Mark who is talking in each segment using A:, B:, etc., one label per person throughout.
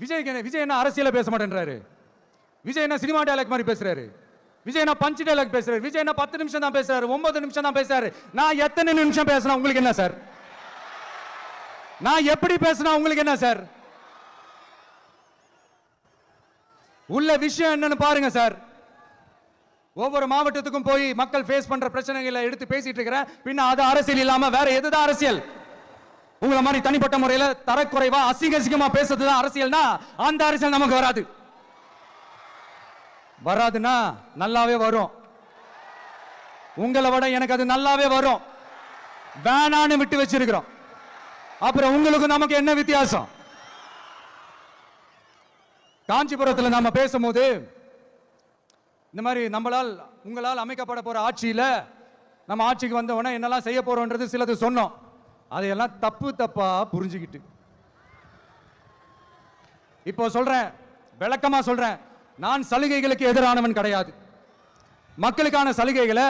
A: விஜய் என்ன அரசியல பேச மாட்டேன்றாரு. விஜய் என்ன சினிமா டயலாக் மாதிரி பேசுறாரு. விஜய் என்ன பஞ்ச் டயலாக் பேசுறாரு. விஜய் என்ன 10 நிமிஷம் தான் பேசுறாரு, 9 நிமிஷம் தான் பேசுறாரு. நான் எத்தனை நிமிஷம் பேசினா உங்களுக்கு என்ன சார்? நான் எப்படி பேசினா உங்களுக்கு என்ன சார்? உள்ள விஷயம் என்னன்னு பாருங்க சார். ஒவ்வொரு மாவட்டத்துக்கும் போய் மக்கள் ஃபேஸ் பண்ற பிரச்சனைகளை எடுத்து பேசிட்டு இருக்கிறேன். பின்ன அது அரசியல் இல்லாம வேற எதுதான் அரசியல்? உங்களை மாதிரி தனிப்பட்ட முறையில தரக்குறைவா அசிங்கமா பேசுறதுதான் அரசியல்னா அந்த அரசியல் நமக்கு வராது. வராதுன்னா நல்லாவே வரும். உங்களை விட எனக்கு அது நல்லாவே வரும். வேணான்னு விட்டு வச்சிருக்கிறோம். அப்புறம் உங்களுக்கு நமக்கு என்ன வித்தியாசம்? காஞ்சிபுரத்தில் நாம பேசும்போது இந்த மாதிரி உங்களால் அமைக்கப்பட போற ஆட்சியில நம்ம ஆட்சிக்கு வந்த உடனே என்னெல்லாம் செய்ய போறோம்ன்றது சிலது சொன்னோம். அதையெல்லாம் தப்பா புரிஞ்சுக்கிட்டு இப்போ சொல்றேன், விளக்கமா சொல்றேன். நான் சலுகைகளுக்கு எதிரானவன் கிடையாது. மக்களுக்கான சலுகைகளை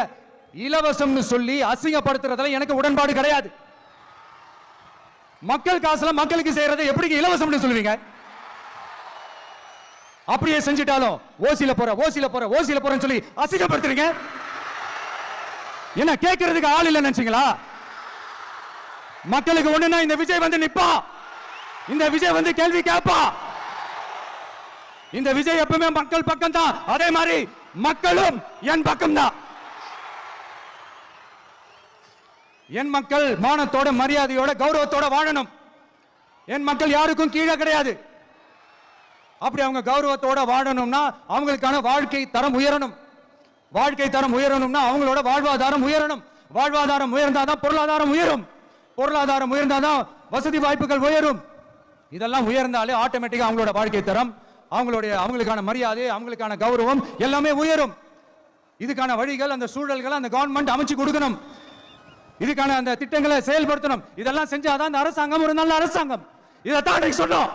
A: இலவசம்னு சொல்லி அசிங்கப்படுத்துறதுல எனக்கு உடன்பாடு கிடையாது. மக்கள் காசுல மக்களுக்கு செய்யறதை எப்படி இலவசம்னு சொல்லுவீங்க? அப்படியே செஞ்சிட்டாலும் ஓசில போறேன்னு சொல்லி அசிங்கப்படுத்துறீங்க. என்ன கேட்கறதுக்கு ஆள் இல்ல நினைச்சீங்களா? மக்களுக்கு ஒண்ணுனா இந்த விஜய் வந்து நிப்பா, இந்த விஜய் வந்து கேள்வி கேட்பா. இந்த விஜய் எப்பவுமே மக்கள் பக்கம் தான். அதே மாதிரி மக்களும் என் பக்கம் தான். என் மக்கள் மானத்தோட மரியாதையோட கௌரவத்தோட வாழணும். என் மக்கள் யாருக்கும் கீழே கிடையாது. அப்படி அவங்க கௌரவத்தோட வாழணும்னா அவங்களுக்கான வாழ்க்கை தரம் உயரணும். வாழ்க்கை தரம் உயரணும்னா அவங்களோட வாழ்வாதாரம் உயரணும். வாழ்வாதாரம் உயர்ந்தாதான் பொருளாதாரம் உயரும். பொருளாதாரம் உயர்ந்தாதான் வசதி வாய்ப்புகள் உயரும். இதெல்லாம் உயர்ந்தாலே ஆட்டோமேட்டிக்கா அவங்களோட வாழ்க்கை தரம், அவங்களுக்கான மரியாதை, அவங்களுக்கான கௌரவம் எல்லாமே உயரும். இதுக்கான வழிகள், அந்த சூழல்களை அந்த கவர்மெண்ட் அமைச்சு கொடுக்கணும். இதுக்கான அந்த திட்டங்களை செயல்படுத்தணும். இதெல்லாம் செஞ்சாதான் அந்த அரசாங்கம் ஒரு நல்ல அரசாங்கம். இதை தான் சொன்னோம்.